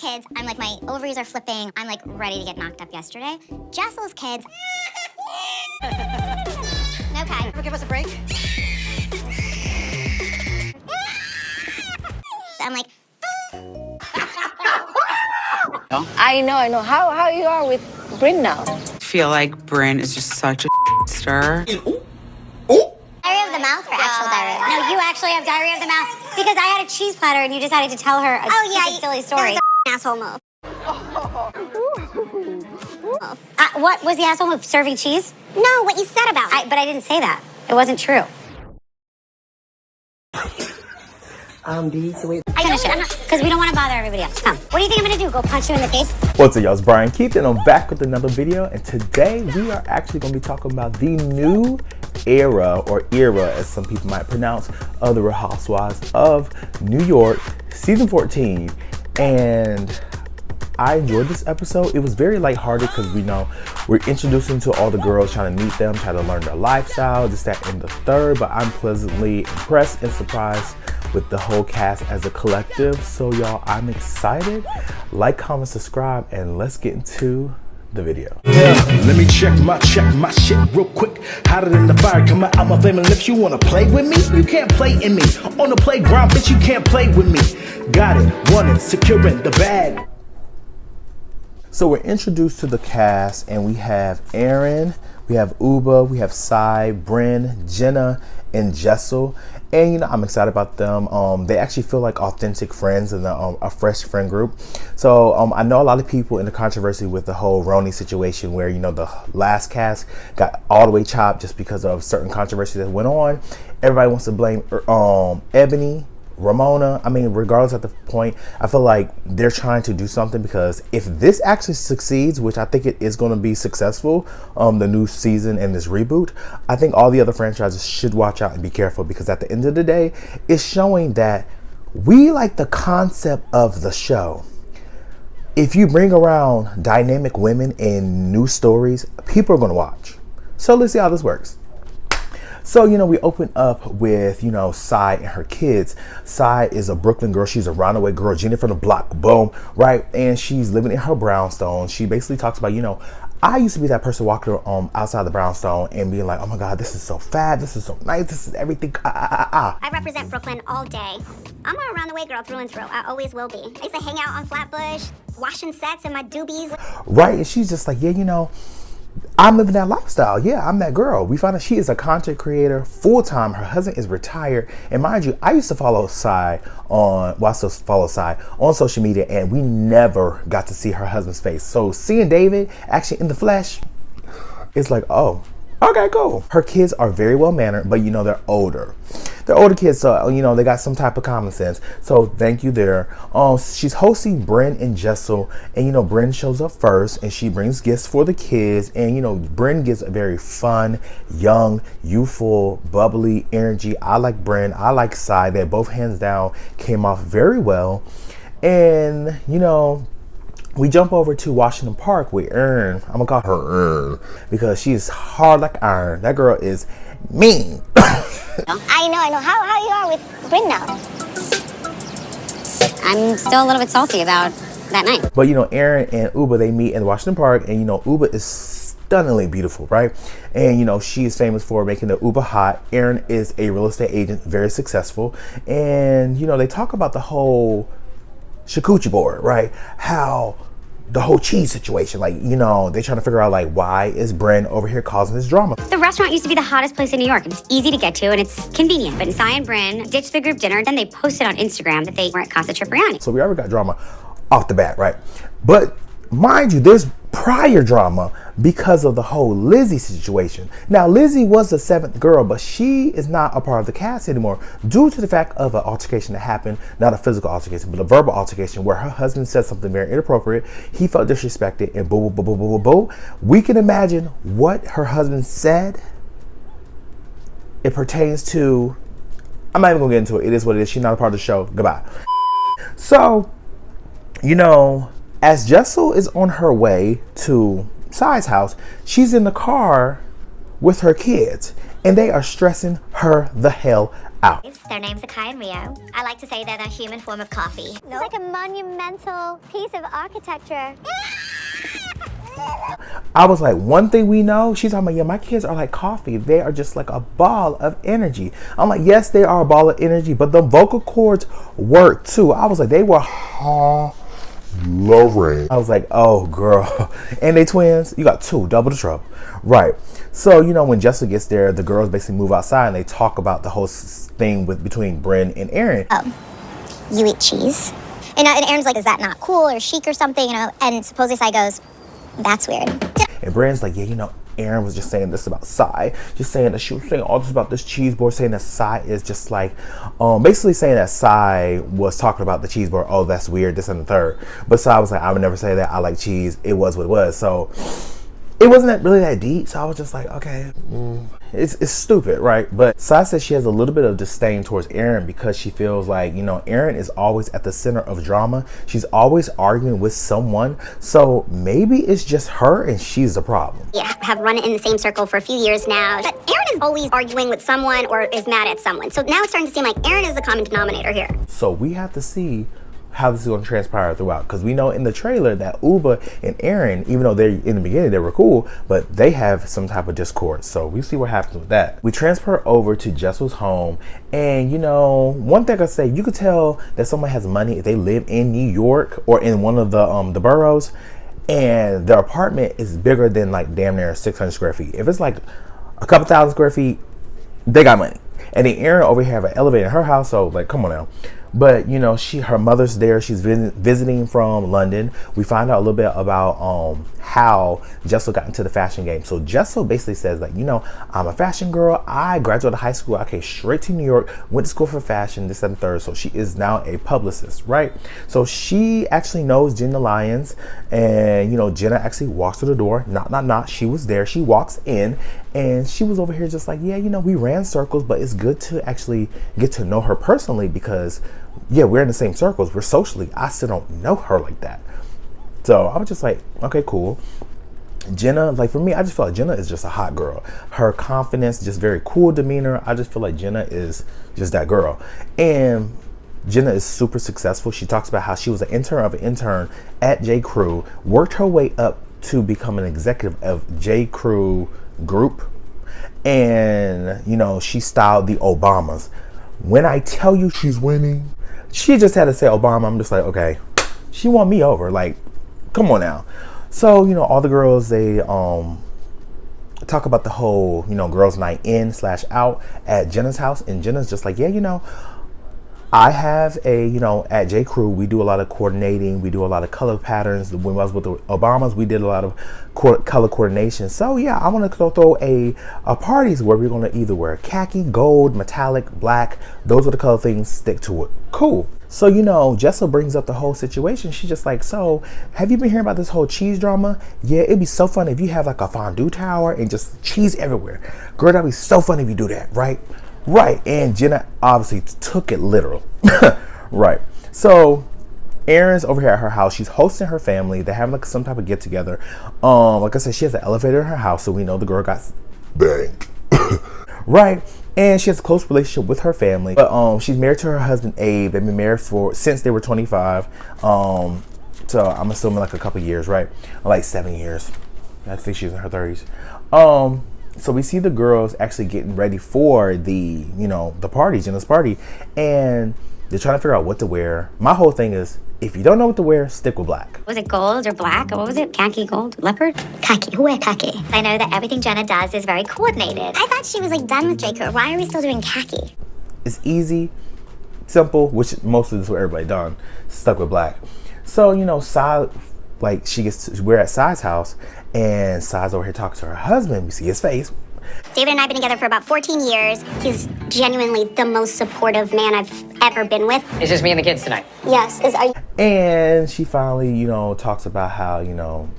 kids, I'm like, my ovaries are flipping. I'm like ready to get knocked up yesterday. Jessel's kids. Okay. Ever give us a break? I'm like, I know. How you are with Bryn now? I feel like Bryn is just such a stir. diarrhea of the mouth or actual diarrhea? No, you actually have diarrhea of the mouth because I had a cheese platter and you decided to tell her a stupid, silly story. That was an asshole move. What was the asshole move? Serving cheese? No, what you said about it. But I didn't say that. It wasn't true. Finish it, because we don't want to bother everybody else. Come. What do you think I'm going to do? Go punch you in the face? What's up, y'all? It's Brian Keith, and I'm back with another video. And today we are actually going to be talking about the new era, or era as some people might pronounce, of the Real Housewives of New York, season 14. And I enjoyed this episode. It was very lighthearted because we know we're introducing to all the girls, trying to meet them, trying to learn their lifestyle, this, that, and the third. But I'm pleasantly impressed and surprised with the whole cast as a collective. So y'all, I'm excited. Like, comment, subscribe, and let's get into the video. Yeah, let me check my shit real quick. Hotter than the fire coming out my flaming lips. You wanna play with me? You can't play in me. On the playground, bitch, you can't play with me. Got it, want it, securing the bag. So we're introduced to the cast, and we have Aaron, we have Uba, we have Sai, Bryn, Jenna, and Jessel. And you know, I'm excited about them. They actually feel like authentic friends and a fresh friend group. So I know a lot of people in the controversy with the whole Roni situation, where you know the last cast got all the way chopped just because of certain controversy that went on. Everybody wants to blame Ebony, Ramona. I mean, regardless at the point, I feel like they're trying to do something, because if this actually succeeds, which I think it is going to be successful, the new season and this reboot, I think all the other franchises should watch out and be careful, because at the end of the day, it's showing that we like the concept of the show. If you bring around dynamic women and new stories, people are going to watch. So let's see how this works. So, you know, we open up with, you know, Sai and her kids. Sai is a Brooklyn girl. She's a runaway girl, Jenny from the block, boom, right? And she's living in her brownstone. She basically talks about, you know, I used to be that person walking outside the brownstone and being like, oh my God, this is so fab. This is so nice. This is everything. I represent Brooklyn all day. I'm a round-the-way girl through and through. I always will be. I used to hang out on Flatbush, washing sets in my doobies. Right, and she's just like, yeah, you know, I'm living that lifestyle. Yeah, I'm that girl. We found out she is a content creator full-time. Her husband is retired. And mind you, I used to follow Sai on, well, I still follow Sai on social media, and we never got to see her husband's face. So seeing David actually in the flesh, it's like, oh, okay, cool. Her kids are very well mannered, but you know, they're older. They're older kids, so you know, they got some type of common sense. So thank you there. She's hosting Bryn and Jessel, and you know, Bryn shows up first, and she brings gifts for the kids. And you know, Bryn gives a very fun, young, youthful, bubbly energy. I like Bryn. I like Sai. They both hands down came off very well. And you know, we jump over to Washington Park with Erin. I'm gonna call her Erin because she is hard like iron. That girl is mean. I know. How you are with Bryn now? I'm still a little bit salty about that night. But you know, Aaron and Uba, they meet in Washington Park, and you know, Uba is stunningly beautiful, right? And you know, she is famous for making the Uba hot. Aaron is a real estate agent, very successful. And you know, they talk about the whole charcuterie board, right? How the whole cheese situation, like, you know, they're trying to figure out like, why is Bryn over here causing this drama? The restaurant used to be the hottest place in New York. It's easy to get to and it's convenient. But Sai and Bryn ditched the group dinner. Then they posted on Instagram that they were at Casa Cipriani. So we already got drama off the bat, right? But mind you, there's prior drama because of the whole Lizzie situation. Now, Lizzie was the 7th girl, but she is not a part of the cast anymore due to the fact of an altercation that happened, not a physical altercation, but a verbal altercation where her husband said something very inappropriate. He felt disrespected, and boo, boo, boo, boo, boo, boo. We can imagine what her husband said. It pertains to, I'm not even gonna get into it. It is what it is. She's not a part of the show. Goodbye. So, you know, as Jessel is on her way to Sai's house, she's in the car with her kids, and they are stressing her the hell out. Their names are Kai and Rio. I like to say they're the human form of coffee. It's like a monumental piece of architecture. I was like, one thing we know, she's talking about, yeah, my kids are like coffee. They are just like a ball of energy. I'm like, yes, they are a ball of energy, but the vocal cords work too. I was like, they were Lorraine. I was like, oh girl. And they twins, you got two, double the trouble. Right. So, you know, when Jessica gets there, the girls basically move outside and they talk about the whole thing between Bryn and Aaron. Oh, you eat cheese? And Aaron's like, is that not cool or chic or something? You know, and supposedly Sai goes, that's weird. And Bryn's like, yeah, you know, Aaron was just saying this about Sai. Just saying that she was saying all this about this cheese board, saying that Sai is just like, basically saying that Sai was talking about the cheese board. Oh, that's weird, this and the third. But Sai was like, I would never say that. I like cheese. It was what it was. So it wasn't really that deep. So I was just like, okay, it's stupid, right? But Sai says she has a little bit of disdain towards Aaron because she feels like, you know, Aaron is always at the center of drama. She's always arguing with someone. So maybe it's just her and she's the problem. Yeah, have run in the same circle for a few years now. But Aaron is always arguing with someone or is mad at someone. So now it's starting to seem like Aaron is the common denominator here. So we have to see how this is going to transpire throughout, because we know in the trailer that Uba and Aaron, even though they're in the beginning they were cool, but they have some type of discord. So we see what happens with that. We transfer over to Jessel's home, and you know, one thing I say, you could tell that someone has money if they live in New York or in one of the boroughs, and their apartment is bigger than like damn near 600 square feet. If it's like a couple thousand square feet, they got money. And then Aaron over here have an elevator in her house, so like, come on now. But you know, her mother's there. She's visiting from London. We find out a little bit about how Jessel got into the fashion game. So Jessel basically says like, you know, I'm a fashion girl. I graduated high school. I came straight to New York, went to school for fashion, this and the third. So she is now a publicist, right? So she actually knows Jenna Lyons, and you know, Jenna actually walks to the door. Not. She was there. She walks in, and she was over here just like, yeah, you know, we ran circles, but it's good to actually get to know her personally because, yeah, we're in the same circles. We're socially. I still don't know her like that. So I was just like, okay, cool. Jenna, like for me, I just feel like Jenna is just a hot girl. Her confidence, just very cool demeanor. I just feel like Jenna is just that girl. And Jenna is super successful. She talks about how she was an intern at J. Crew, worked her way up to become an executive of J. Crew Group. And, you know, she styled the Obamas. When I tell you she's winning, she just had to say Obama. I'm just like, okay, she won me over. Like, come on now. So, you know, all the girls, they talk about the whole, you know, girls' night in / out at Jenna's house. And Jenna's just like, yeah, you know, I have a, you know, at J. Crew, we do a lot of coordinating. We do a lot of color patterns. When I was with the Obamas, we did a lot of color coordination. So yeah, I want to throw a parties where we're going to either wear khaki, gold, metallic, black. Those are the color things. Stick to it. Cool. So, you know, Jessel brings up the whole situation. She's just like, so have you been hearing about this whole cheese drama? Yeah, it'd be so fun if you have like a fondue tower and just cheese everywhere. Girl, that'd be so fun if you do that, right? Right. And Jenna obviously took it literal. Right. So Erin's over here at her house. She's hosting her family. They're having like some type of get together. Like I said, she has an elevator in her house, so we know the girl got banged. Right. And she has a close relationship with her family. But she's married to her husband Abe. They've been married since they were 25. So I'm assuming like a couple years, right? Like 7 years. I think she's in her 30s. So we see the girls actually getting ready for the, you know, the party, Jenna's party, and they're trying to figure out what to wear. My whole thing is, if you don't know what to wear, stick with black. Was it gold or black? Or what was it? Khaki, gold, leopard? Khaki. Who wear khaki? I know that everything Jenna does is very coordinated. I thought she was like done with J. Crew. Why are we still doing khaki? It's easy, simple, which mostly is what everybody done. Stuck with black. So, you know, Sai, like we're at Sai's house, and Sai's over here talking to her husband. We see his face. David and I have been together for about 14 years. He's genuinely the most supportive man I've ever been with. It's just me and the kids tonight. Yes. And she finally, you know, talks about how, you know,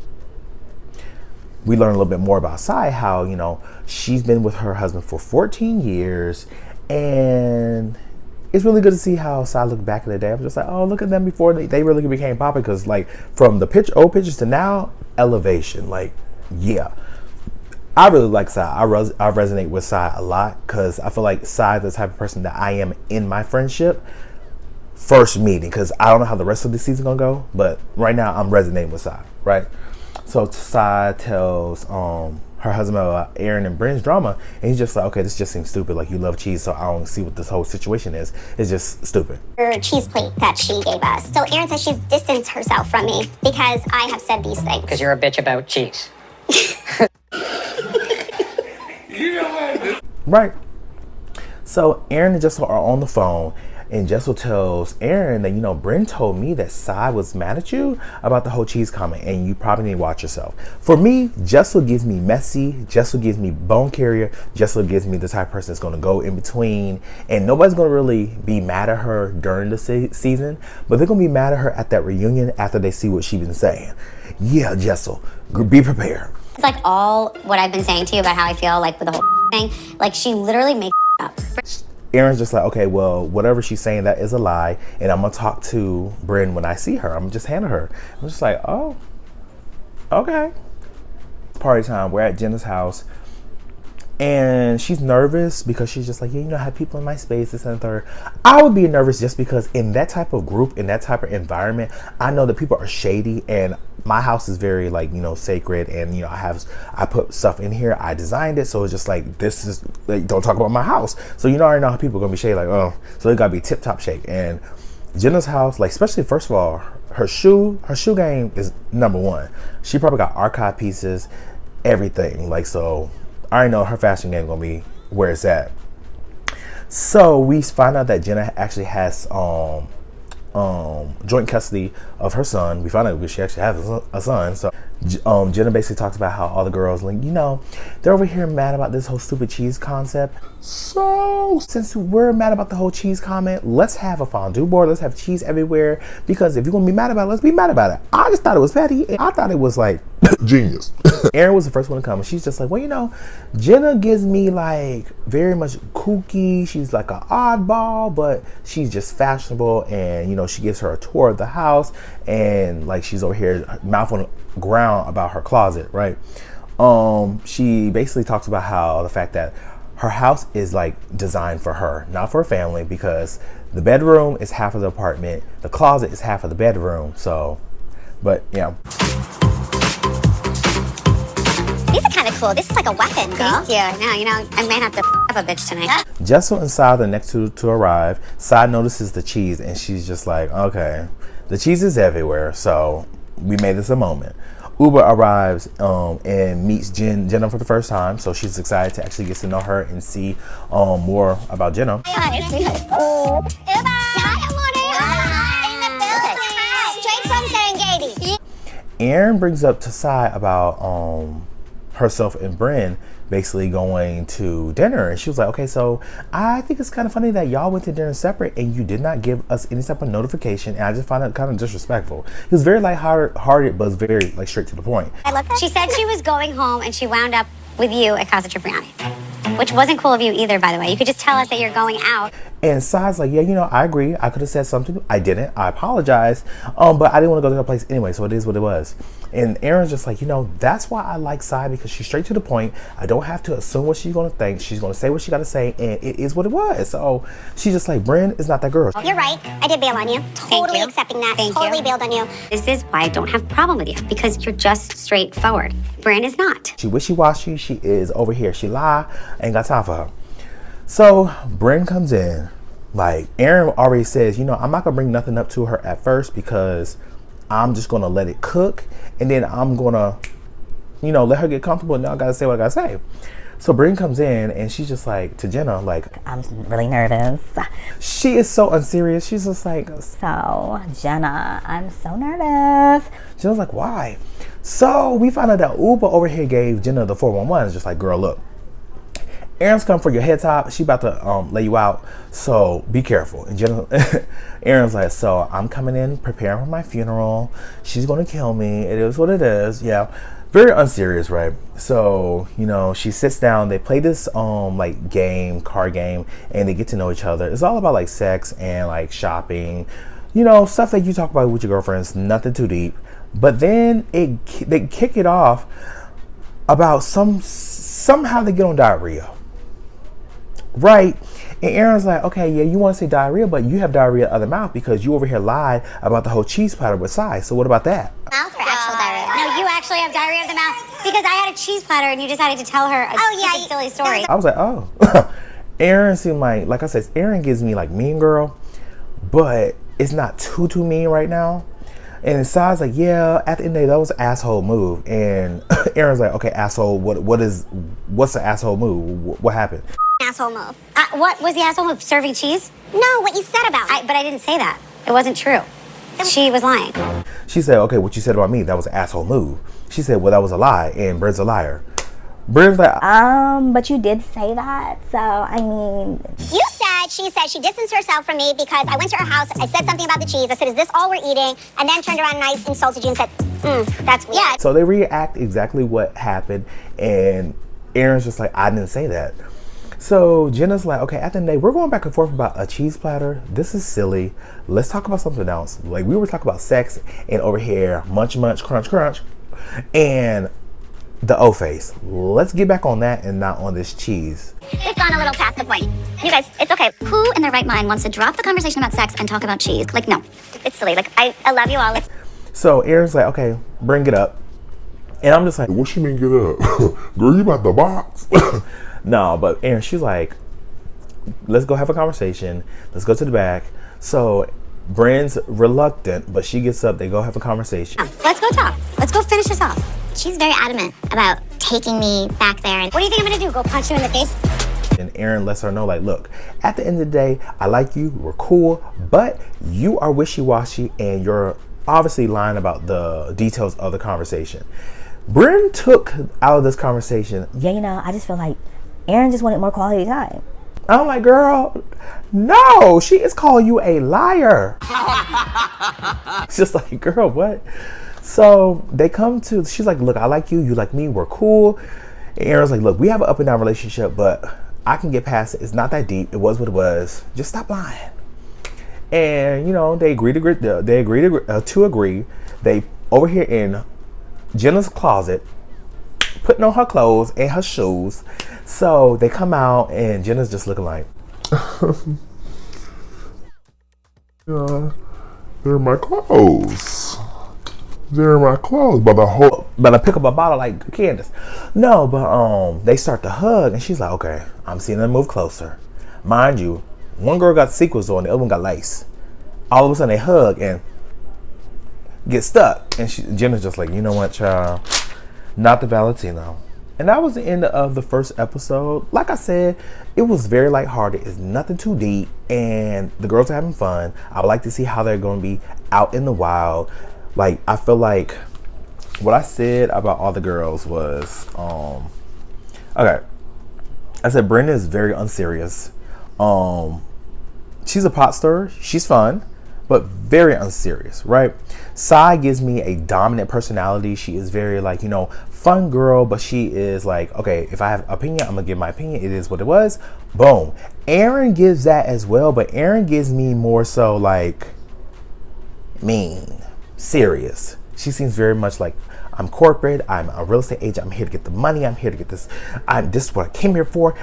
we learn a little bit more about Sai, how, you know, she's been with her husband for 14 years, and it's really good to see how Sai looked back in the day. I'm just like, oh, look at them before they really became popular, because like from the old pictures to now, elevation, like, yeah. I really like Sai. I resonate with Sai a lot because I feel like Sai is the type of person that I am in my friendship first meeting, because I don't know how the rest of the season gonna go, but right now I'm resonating with Sai, right? So Sai tells her husband about Aaron and Bryn's drama, and he's just like, okay, this just seems stupid. Like, you love cheese, so I don't see what this whole situation is. It's just stupid. Her cheese plate that she gave us. So Erin says she's distanced herself from me because I have said these things. Because you're a bitch about cheese. Right. So Aaron and Jessel are on the phone, and Jessel tells Aaron that, you know, Bryn told me that Sai was mad at you about the whole cheese comment, and you probably need to watch yourself. For me, Jessel gives me messy. Jessel gives me bone carrier. Jessel gives me the type of person that's going to go in between, and nobody's going to really be mad at her during the season, but they're going to be mad at her at that reunion after they see what she's been saying. Yeah, Jessel, be prepared. It's like all what I've been saying to you about how I feel like with the whole thing. Like, she literally makes up. Aaron's just like, okay, well, whatever she's saying, that is a lie, and I'm gonna talk to Bryn when I see her. I'm gonna just handle her. I'm just like, oh, okay. Party time. We're at Jenna's house, and she's nervous because she's just like, yeah, you know, I have people in my space, this and the third. I would be nervous just because in that type of group, in that type of environment, I know that people are shady, and my house is very, like, you know, sacred, and, you know, I put stuff in here, I designed it, so it's just like, this is, like, don't talk about my house. So, you know, I already know how people are gonna be shady, like, oh, so it gotta be tip top shake. And Jenna's house, like, especially, first of all, her shoe game is number one. She probably got archive pieces, everything, like, so I already know her fashion game gonna be where it's at. So we find out that Jenna actually has joint custody of her son. We found out that she actually has a son. So Jenna basically talks about how all the girls, like, you know, they're over here mad about this whole stupid cheese concept. So since we're mad about the whole cheese comment, let's have a fondue board. Let's have cheese everywhere, because if you're gonna be mad about it, let's be mad about it. I just thought it was petty, and I thought it was like genius. Erin was the first one to come, and she's just like, well, you know, Jenna gives me like very much kooky. She's like an oddball, but she's just fashionable, and, you know, she gives her a tour of the house, and like she's over here mouth on the ground about her closet, right? She basically talks about how the fact that her house is like designed for her, not for her family, because the bedroom is half of the apartment, the closet is half of the bedroom. So, but yeah. These are kind of cool. This is like a weapon, girl. Thank you. Now, you know, I may have to f a bitch tonight. Jessel and Sai are the next two to arrive. Sai notices the cheese, and she's just like, okay, the cheese is everywhere, so we made this a moment. Uber arrives and meets Jenna for the first time, so she's excited to actually get to know her and see more about Jenna. Hi, it's me. Oh. Uber. Hi, I'm on it. Straight from Serengeti. Erin brings up to Sai about herself and Bryn basically going to dinner, and she was like, okay, so I think it's kind of funny that y'all went to dinner separate and you did not give us any type of notification, and I just found it kind of disrespectful. It was very lighthearted, but it was very like straight to the point. I love that. She said she was going home, and she wound up with you at Casa Cipriani, which wasn't cool of you either, by the way. You could just tell us that you're going out. And Sai's like, yeah, you know, I agree. I could have said something. I didn't. I apologize. But I didn't want to go to her place anyway, so it is what it was. And Erin's just like, you know, that's why I like Sai, because she's straight to the point. I don't have to assume what she's going to think. She's going to say what she got to say, and it is what it was. So she's just like, Bryn is not that girl. You're right. I did bail on you. Totally accepting that. Totally bailed on you. This is why I don't have a problem with you, because you're just straightforward. Bryn is not. She wishy-washy. She is over here. She lie. Ain't got time for her. So Bryn comes in. Like, Erin already says, you know, I'm not gonna bring nothing up to her at first, because I'm just gonna let it cook, and then I'm gonna, you know, let her get comfortable, and then I gotta say what I gotta say. So Bryn comes in, and she's just like, to Jenna, like, I'm really nervous. She is so unserious. She's just like, so Jenna, I'm so nervous. Jenna's like, why? So we found out that Uber over here gave Jenna the 411. It's just like, girl, look, Erin's come for your head top. She about to lay you out, so be careful. And Jenna, Erin's like, so I'm coming in preparing for my funeral. She's gonna kill me. It is what it is. Yeah, very unserious, right? So, you know, she sits down. They play this like card game, and they get to know each other. It's all about like sex and like shopping, you know, stuff that you talk about with your girlfriends. Nothing too deep. But then they kick it off about somehow they get on diarrhea, right? And Aaron's like, okay, yeah, you want to say diarrhea, but you have diarrhea of the mouth because you over here lied about the whole cheese platter with Sai. So what about that? Mouth or actual diarrhea? No, you actually have diarrhea of the mouth because I had a cheese platter and you decided to tell her a stupid, silly story. I was like, oh. Aaron seemed like I said, Aaron gives me like mean girl, but it's not too mean right now. And Sai's like, yeah, at the end of the day, that was an asshole move. And Aaron's like, okay, asshole, what's the asshole move? What happened? Asshole move. What was the asshole move? Serving cheese? No, what you said about me. But I didn't say that. It wasn't true. She was lying. She said, okay, what you said about me, that was an asshole move. She said, well, that was a lie, and Bryn's a liar. Bryn's like, but you did say that, so I mean. She said she distanced herself from me because I went to her house, I said something about the cheese, I said, is this all we're eating? And then turned around and I insulted you and said, that's weird. Yeah. So they react exactly what happened, and Aaron's just like, I didn't say that. So Jenna's like, okay, at the end of the day, we're going back and forth about a cheese platter. This is silly. Let's talk about something else. Like, we were talking about sex, and over here, munch, crunch, crunch, and the O-face. Let's get back on that and not on this cheese. It's gone a little past the point. You guys, it's okay. Who in their right mind wants to drop the conversation about sex and talk about cheese? Like, no. It's silly. Like, I love you all. So Aaron's like, okay, bring it up. And I'm just like, what you mean get up? Girl, you about the box? no, but Aaron, she's like, let's go have a conversation. Let's go to the back. So Bryn's reluctant, but she gets up. They go have a conversation. Let's go talk. Let's go finish this off. She's very adamant about taking me back there. And what do you think I'm gonna do? Go punch you in the face? And Aaron lets her know, like, look, at the end of the day, I like you, we're cool, but you are wishy-washy and you're obviously lying about the details of the conversation. Bryn took out of this conversation, Yeah, you know, I just feel like Aaron just wanted more quality time. I'm like, girl, no, she is calling you a liar. It's just like, girl, what? So they come to, she's like, look, I like you, you like me, we're cool. And Aaron's like, look, we have an up and down relationship, but I can get past it. It's not that deep. It was what it was. Just stop lying. And, you know, they agree to agree. They over here in Jenna's closet, putting on her clothes and her shoes. So they come out and Jenna's just looking like, yeah, they're my clothes. They're my clothes. But I pick up a bottle like Candace. No, but they start to hug and she's like, okay, I'm seeing them move closer. Mind you, one girl got sequins on, the other one got lace. All of a sudden they hug and get stuck. And Jenna's just like, you know what, child? Not the Valentino. And that was the end of the first episode. Like I said, it was very lighthearted. It's nothing too deep. And the girls are having fun. I would like to see how they're going to be out in the wild. Like, I feel like what I said about all the girls was, okay. I said Brenda is very unserious. She's a pot stirrer. She's fun, but very unserious, right? Sai gives me a dominant personality. She is very, like, you know, fun girl, but she is like, okay, if I have opinion, I'm gonna give my opinion. It is what it was. Boom. Aaron gives that as well, but Aaron gives me more so like mean, serious. She seems very much like, I'm corporate, I'm a real estate agent, I'm here to get the money, I'm here to get this, this is what I came here for,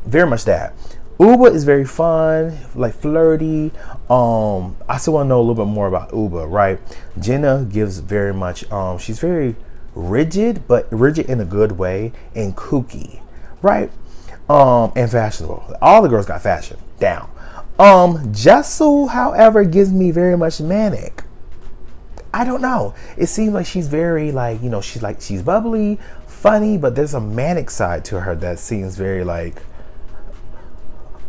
very much that. Uba is very fun, like flirty. I still want to know a little bit more about Uba, right? Jenna gives very much, she's very rigid, but rigid in a good way, and kooky, right? And fashionable. All the girls got fashion down. Jessel, however, gives me very much manic. I don't know. It seems like she's very, like, you know, she's bubbly, funny, but there's a manic side to her that seems very like,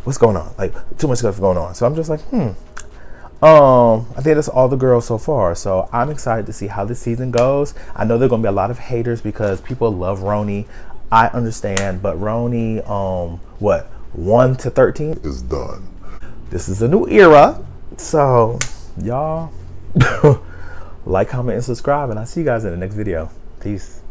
what's going on? Like, too much stuff going on. So I'm just like, I think that's all the girls so far. So I'm excited to see how this season goes. I know there are going to be a lot of haters because people love Roni. I understand, but Roni, what, 1 to 13 is done. This is a new era. So y'all like, comment, and subscribe, and I'll see you guys in the next video. Peace.